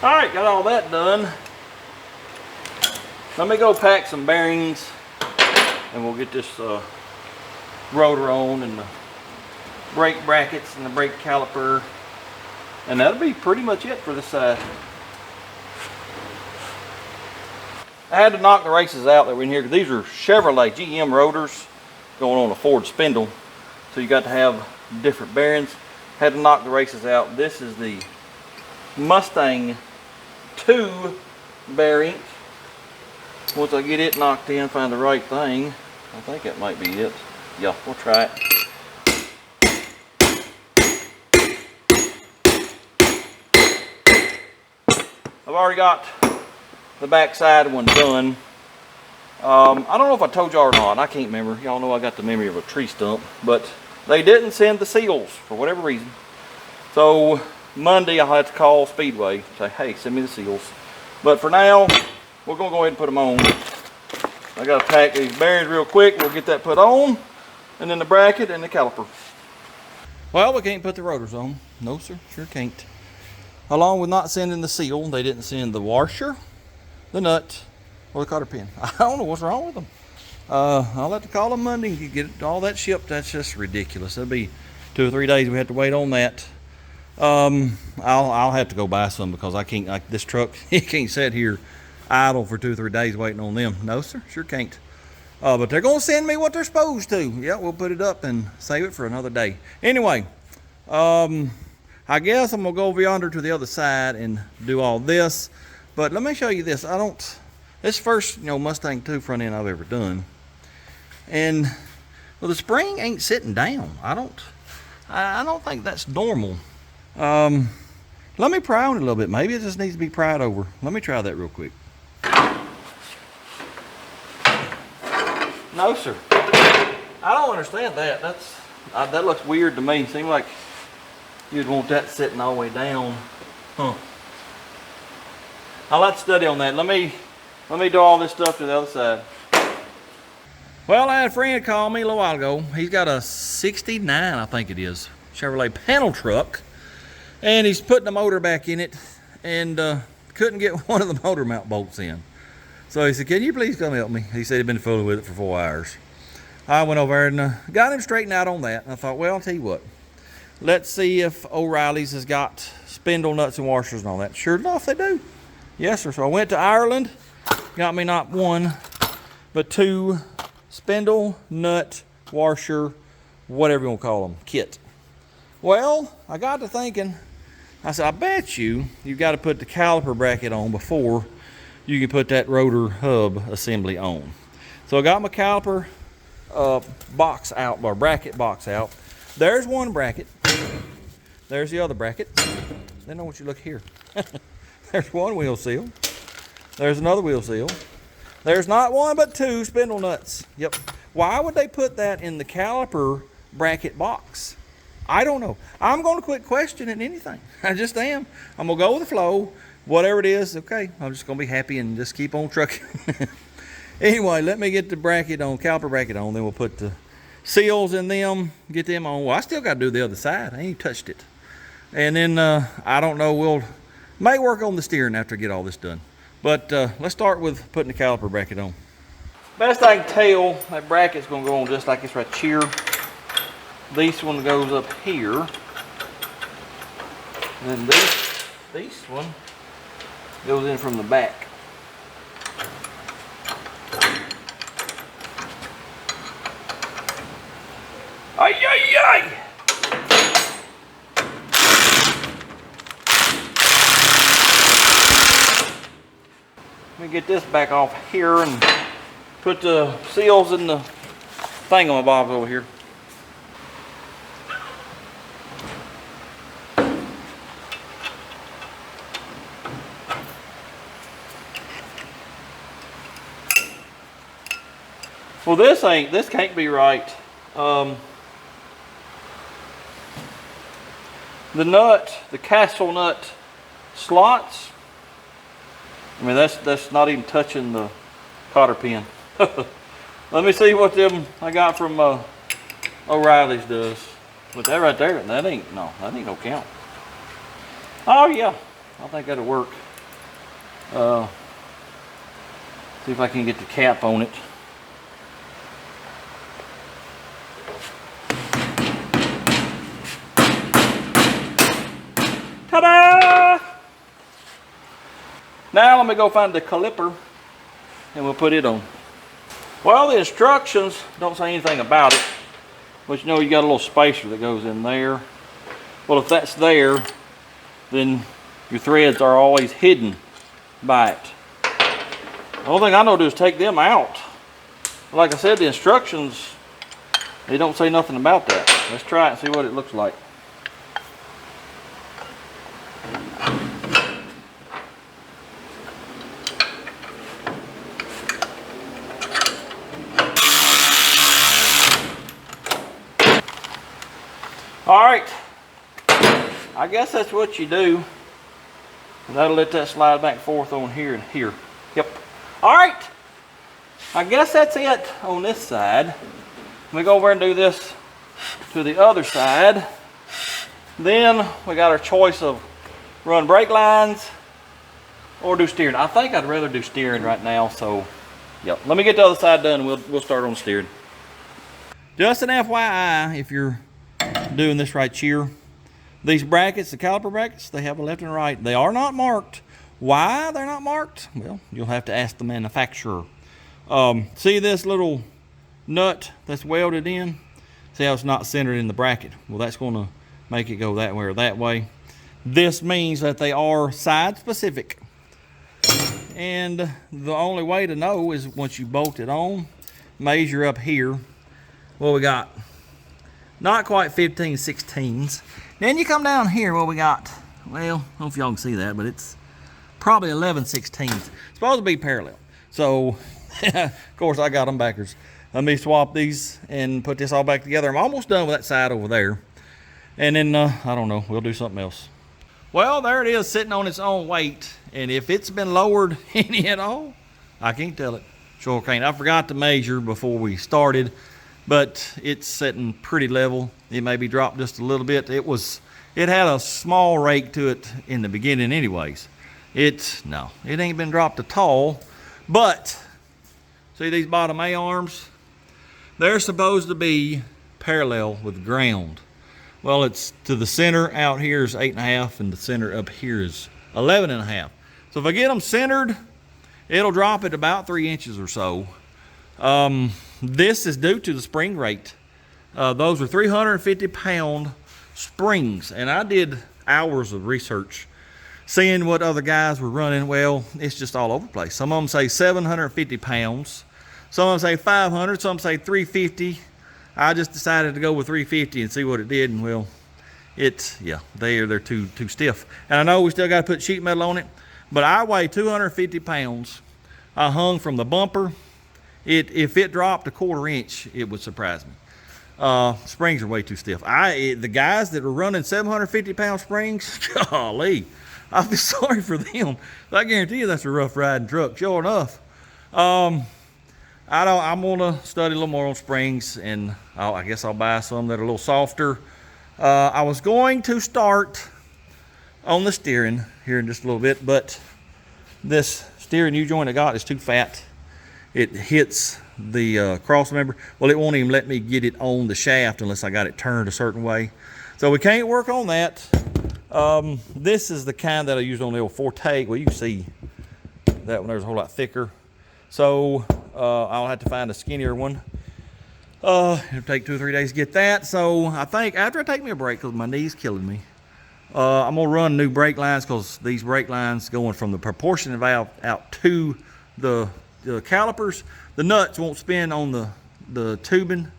[SPEAKER 1] Alright, got all that done. Let me go pack some bearings and we'll get this rotor on and the brake brackets and the brake caliper. And that'll be pretty much it for this side. I had to knock the races out that were in here because these are Chevrolet GM rotors going on a Ford spindle. So you got to have different bearings. Had to knock the races out. This is the Mustang 2 bearing. Once I get it knocked in, find the right thing. I think that might be it. Yeah, we'll try it. I've already got the back side one done. I don't know if I told y'all or not. I can't remember. Y'all know I got the memory of a tree stump. But they didn't send the seals for whatever reason. So Monday I'll have to call Speedway. Say, hey, send me the seals. But for now, we're going to go ahead and put them on. I got to pack these bearings real quick. We'll get that put on. And then the bracket and the caliper. Well, we can't put the rotors on. No, sir. Sure can't. Along with not sending the seal, they didn't send the washer, the nut, or the cotter pin. I don't know what's wrong with them. I'll have to call them Monday and get all that shipped. That's just ridiculous. It'll be 2 or 3 days we have to wait on that. I'll have to go buy some because I can't. This truck, it can't sit here idle for 2 or 3 days waiting on them. No, sir, sure can't. But they're gonna send me what they're supposed to. Yeah, we'll put it up and save it for another day. Anyway, I guess I'm gonna go over yonder to the other side and do all this. But let me show you this. This first, Mustang 2 front end I've ever done. And well, the spring ain't sitting down. I don't think that's normal. Let me pry on it a little bit. Maybe it just needs to be pried over. Let me try that real quick. No, sir. I don't understand that. That looks weird to me. Seems like you'd want that sitting all the way down. Huh. I'll have to study on that. Let me do all this stuff to the other side. Well, I had a friend call me a little while ago. He's got a 69, I think it is, Chevrolet panel truck. And he's putting the motor back in it and couldn't get one of the motor mount bolts in. So he said, can you please come help me? He said he'd been fooling with it for 4 hours. I went over there and got him straightened out on that. And I thought, well, I'll tell you what. Let's see if O'Reilly's has got spindle nuts and washers and all that. Sure enough, they do. Yes, sir. So I went to Ireland, got me not 1, but 2 spindle, nut, washer, whatever you want to call them, kit. Well, I got to thinking, I said, I bet you've got to put the caliper bracket on before you can put that rotor hub assembly on. So I got my caliper box out, or bracket box out. There's one bracket. There's the other bracket. Then I want you to look here. There's one wheel seal. There's another wheel seal. There's not 1 but 2 spindle nuts. Yep. Why would they put that in the caliper bracket box? I don't know. I'm going to quit questioning anything. I just am. I'm going to go with the flow. Whatever it is, okay. I'm just going to be happy and just keep on trucking. Anyway, let me get the bracket on, caliper bracket on. Then we'll put the seals in them, get them on. Well, I still got to do the other side. I ain't touched it. And then, I don't know, we'll may work on the steering after I get all this done. But let's start with putting the caliper bracket on. Best I can tell, that bracket's going to go on just like this right here. This one goes up here. And then this one goes in from the back. Ay, ay, ay! Let me get this back off here and put the seals in the thingamabobs over here. Well, this can't be right. The castle nut slots, I mean, that's not even touching the cotter pin. Let me see what them I got from O'Reilly's does. But that right there, that ain't no count. Oh yeah, I think that'll work. See if I can get the cap on it. Ta-da! Now let me go find the caliper and we'll put it on. Well, the instructions don't say anything about it, but you know you got a little spacer that goes in there. Well, if that's there, then your threads are always hidden by it. The only thing I know to do is take them out. Like I said, the instructions, they don't say nothing about that. Let's try it and see what it looks like. All right, I guess that's what you do. That'll let that slide back and forth on here and here. Yep. All right, I guess that's it on this side. Let me go over and do this to the other side. Then we got our choice of run brake lines or do steering. I think I'd rather do steering right now, so yep. Let me get the other side done and we'll start on steering. Just an FYI, if you're doing this right here, these brackets, the caliper brackets, they have a left and right. They are not marked. Why they're not marked? Well, you'll have to ask the manufacturer. See this little nut that's welded in? See how it's not centered in the bracket? Well, that's going to make it go that way or that way. This means that they are side specific. And the only way to know is once you bolt it on, measure up here. What we got? Not quite 15/16s. Then you come down here, what we got? Well, I don't know if y'all can see that, but it's probably 11/16. It's supposed to be parallel. So, of course, I got them backwards. Let me swap these and put this all back together. I'm almost done with that side over there. And then, I don't know, we'll do something else. Well, there it is, sitting on its own weight. And if it's been lowered any at all, I can't tell it. Sure can't. I forgot to measure before we started, but it's sitting pretty level. It may be dropped just a little bit. It had a small rake to it in the beginning anyways. No, it ain't been dropped at all. But see these bottom A-arms? They're supposed to be parallel with the ground. Well, it's to the center out here is 8.5 and the center up here is 11.5. So if I get them centered, it'll drop at about 3 inches or so. This is due to the spring rate. Those are 350-pound springs, and I did hours of research seeing what other guys were running. Well, it's just all over the place. Some of them say 750 pounds, some of them say 500, some say 350. I just decided to go with 350 and see what it did, and well, they're too stiff. And I know we still got to put sheet metal on it, but I weigh 250 pounds. I hung from the bumper If it dropped a 1/4 inch, it would surprise me. Springs are way too stiff. The guys that are running 750-pound springs, golly, I feel sorry for them. I guarantee you that's a rough riding truck, sure enough. I'm gonna study a little more on springs, and I guess I'll buy some that are a little softer. I was going to start on the steering here in just a little bit, but this steering U-joint I got is too fat. It hits the cross member. Well, it won't even let me get it on the shaft unless I got it turned a certain way. So we can't work on that. This is the kind that I used on the old Forte. Well, you can see that one there's a whole lot thicker. So I'll have to find a skinnier one. It'll take 2 or 3 days to get that. So I think after I take me a break, because my knee's killing me, I'm gonna run new brake lines, because these brake lines going from the proportion valve out to the calipers, the nuts won't spin on the tubing.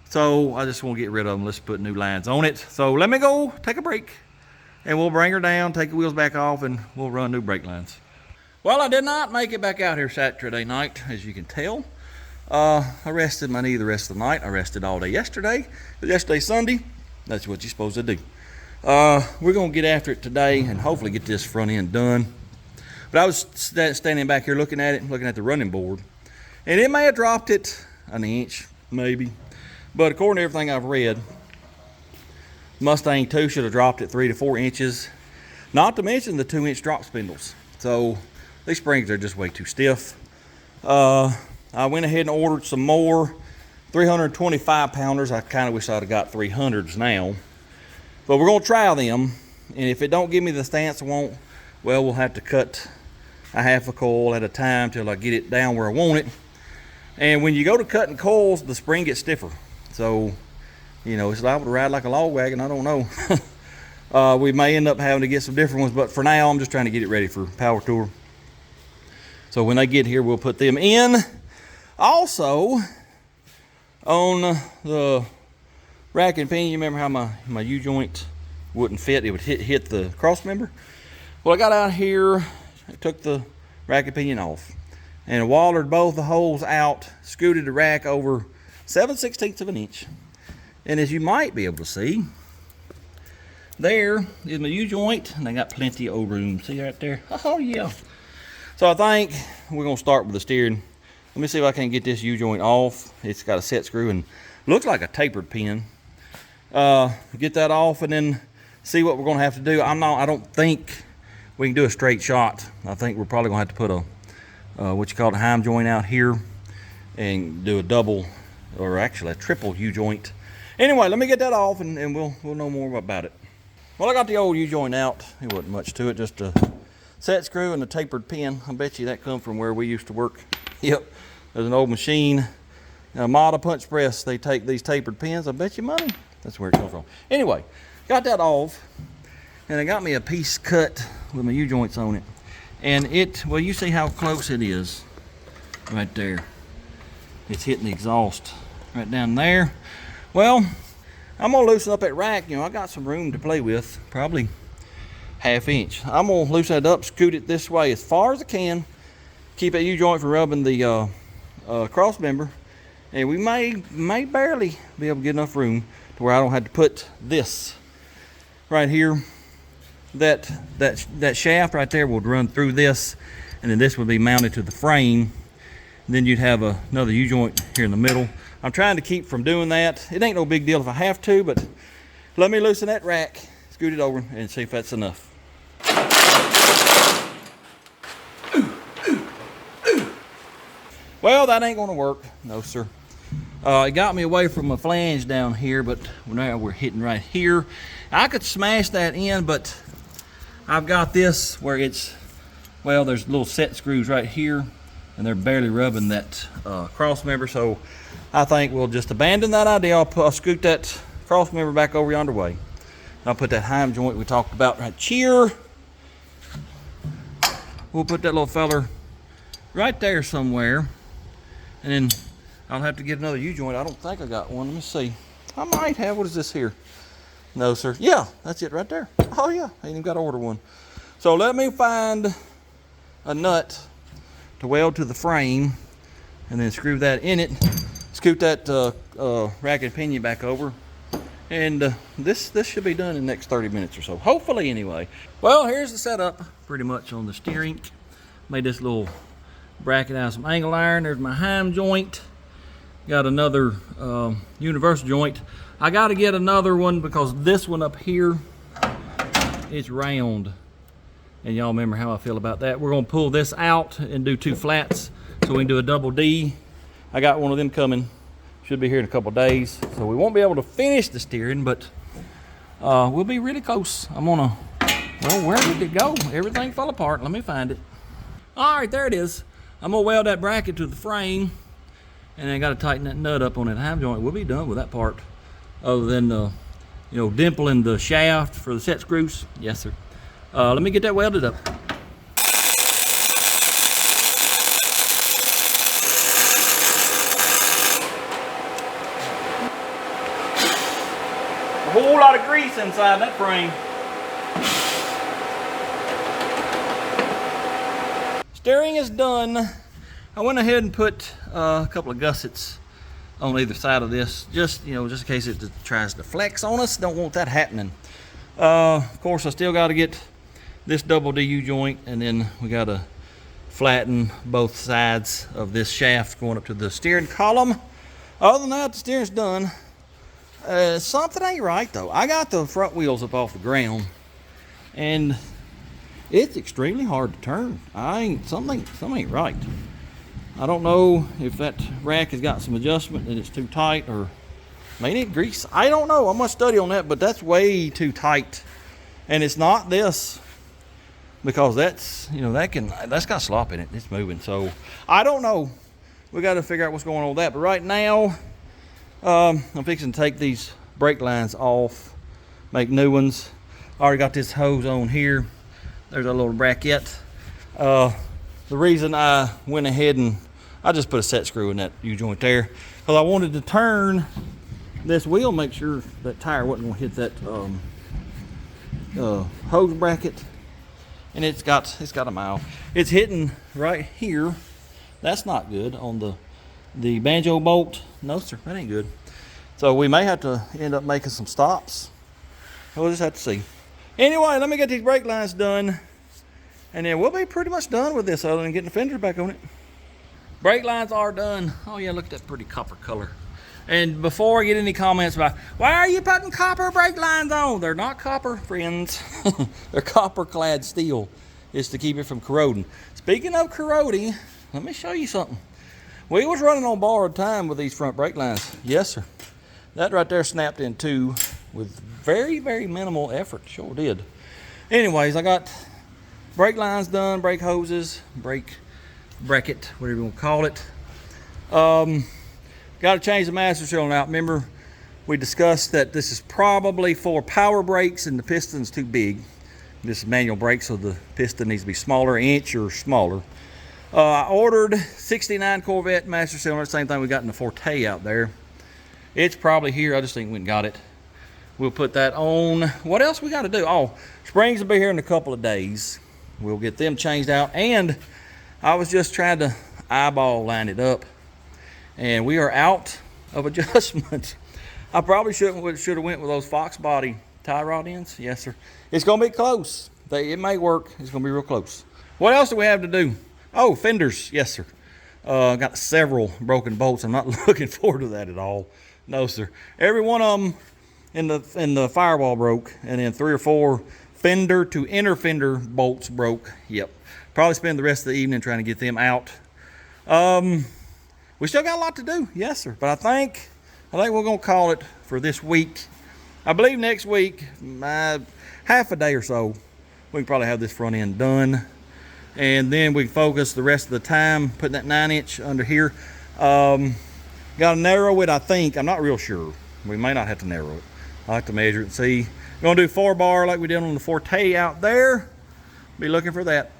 [SPEAKER 1] So I just want to get rid of them. Let's put new lines on it. So let me go take a break, and we'll bring her down, take the wheels back off, and we'll run new brake lines. Well, I did not make it back out here Saturday night, as you can tell. I rested my knee the rest of the night. I rested all day yesterday. But yesterday's Sunday. That's what you're supposed to do. We're going to get after it today and hopefully get this front end done. But I was standing back here looking at it, looking at the running board. And it may have dropped it an inch, maybe. But according to everything I've read, Mustang 2 should have dropped it 3 to 4 inches. Not to mention the 2-inch drop spindles. So these springs are just way too stiff. I went ahead and ordered some more 325 pounders. I kind of wish I'd have got 300s now. But we're going to try them. And if it don't give me the stance I want, well, we'll have to cut a half a coil at a time till I get it down where I want it. And when you go to cutting coils, the spring gets stiffer. So, you know, it's liable to ride like a log wagon. I don't know. We may end up having to get some different ones, but for now, I'm just trying to get it ready for power tour. So when they get here, we'll put them in. Also, on the rack and pinion, you remember how my U-joint wouldn't fit? It would hit the cross member. Well, I got out here, I took the rack and pinion off, and wallered both the holes out, scooted the rack over 7/16 of an inch. And as you might be able to see, there is my U-joint, and I got plenty of room. See right there? Oh yeah. So I think we're gonna start with the steering. Let me see if I can get this U-joint off. It's got a set screw and looks like a tapered pin. Get that off and then see what we're gonna have to do. I don't think we can do a straight shot. I think we're probably gonna have to put a what you call a heim joint out here and do a double, or actually a triple U-joint. Anyway, let me get that off and we'll know more about it. Well, I got the old U-joint out. It wasn't much to it, just a set screw and a tapered pin. I bet you that come from where we used to work. Yep, there's an old machine, a model punch press. They take these tapered pins. I bet you money that's where it comes from. Anyway, got that off, and I got me a piece cut with my U-joints on it. And well, you see how close it is right there. It's hitting the exhaust right down there. Well, I'm gonna loosen up that rack. You know, I got some room to play with, probably ½ inch. I'm gonna loosen it up, scoot it this way as far as I can, keep that U-joint from rubbing the cross member, and we may barely be able to get enough room to where I don't have to put this right here. That shaft right there would run through this, and then this would be mounted to the frame. And then you'd have another U-joint here in the middle. I'm trying to keep from doing that. It ain't no big deal if I have to, but let me loosen that rack, scoot it over, and see if that's enough. Well, that ain't gonna work. No, sir. It got me away from my flange down here, but now we're hitting right here. I could smash that in, but I've got this where well, there's little set screws right here, and they're barely rubbing that cross member, so I think we'll just abandon that idea. I'll scoot that cross member back over yonder way. I'll put that heim joint we talked about right here. We'll put that little feller right there somewhere, and then I'll have to get another U-joint. I don't think I got one. Let me see. I might have. What is this here? No, sir. Yeah, that's it right there. Oh, yeah. I ain't even got to order one. So let me find a nut to weld to the frame and then screw that in it. Scoot that racket pinion back over, and this should be done in the next 30 minutes or so, hopefully anyway. Well, here's the setup pretty much on the steering. Made this little bracket out of some angle iron. There's my heim joint. Got another universal joint. I got to get another one because this one up here, it's round, and y'all remember how I feel about that. We're gonna pull this out and do 2 flats so we can do a double D. I got one of them coming, should be here in a couple days, so we won't be able to finish the steering, but we'll be really close. I'm gonna, well, where did it go? Everything fell apart. Let me find it. All right, there it is. I'm gonna weld that bracket to the frame, and then I gotta tighten that nut up on that heim joint. We'll be done with that part, other than you know, dimpling the shaft for the set screws. Yes, sir. Let me get that welded up. A whole lot of grease inside that frame. Steering is done. I went ahead and put a couple of gussets on either side of this, just, you know, just in case it tries to flex on us. Don't want that happening. Of course, I still got to get this double DU joint, and then we got to flatten both sides of this shaft going up to the steering column. Other than that, the steering's done. Something ain't right though. I got the front wheels up off the ground, and it's extremely hard to turn. Something ain't right. I don't know if that rack has got some adjustment and it's too tight, or maybe it grease. I don't know. I'm gonna study on that, but that's way too tight. And it's not this, because that's, you know, that's got slop in it. It's moving. So I don't know. We got to figure out what's going on with that. But right now, I'm fixing to take these brake lines off, make new ones. I already got this hose on here. There's a little bracket. The reason I went ahead and I just put a set screw in that U-joint there, because I wanted to turn this wheel, make sure that tire wasn't going to hit that hose bracket, and it's got a mile. It's hitting right here. That's not good on the banjo bolt. No sir, that ain't good. So we may have to end up making some stops. We'll just have to see. Anyway, let me get these brake lines done, and then we'll be pretty much done with this, other than getting the fenders back on it. Brake lines are done. Oh yeah, look at that pretty copper color. And before I get any comments about, why are you putting copper brake lines on? They're not copper, friends. They're copper clad steel. It's to keep it from corroding. Speaking of corroding, let me show you something. We was running on borrowed time with these front brake lines. Yes sir. That right there snapped in two with very, very minimal effort. Sure did. Anyways, I got brake lines done, brake hoses, brake bracket, whatever you want to call it. Got to change the master cylinder out. Remember, we discussed that this is probably for power brakes and the piston's too big. This is manual brake, so the piston needs to be smaller, an inch or smaller. I ordered 69 Corvette master cylinder, same thing we got in the Forte out there. It's probably here. I just think we got it. We'll put that on. What else we got to do? Oh, springs will be here in a couple of days. We'll get them changed out. And I was just trying to eyeball line it up, and we are out of adjustments. I probably should have went with those Fox body tie rod ends. Yes, sir. It's going to be close. It may work. It's going to be real close. What else do we have to do? Oh, fenders. Yes, sir. Got several broken bolts. I'm not looking forward to that at all. No, sir. Every one of them in the firewall broke, and then 3 or 4 fender to inner fender bolts broke. Yep. Probably spend the rest of the evening trying to get them out. We still got a lot to do. Yes, sir. But I think we're going to call it for this week. I believe next week, half a day or so, we can probably have this front end done. And then we can focus the rest of the time putting that 9-inch under here. Got to narrow it, I think. I'm not real sure. We may not have to narrow it. I'll have to measure it and see. We're going to do 4 bar like we did on the Forte out there. Be looking for that.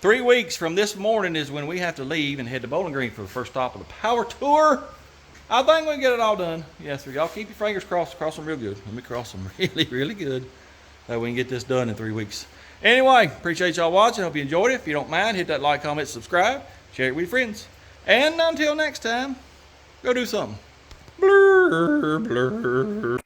[SPEAKER 1] 3 weeks from this morning is when we have to leave and head to Bowling Green for the first stop of the power tour. I think we can get it all done. Yes, sir. Y'all keep your fingers crossed. Cross them real good. Let me cross them really, really good. That we can get this done in 3 weeks. Anyway, appreciate y'all watching. Hope you enjoyed it. If you don't mind, hit that like, comment, subscribe. Share it with your friends. And until next time, go do something. Blur, blur.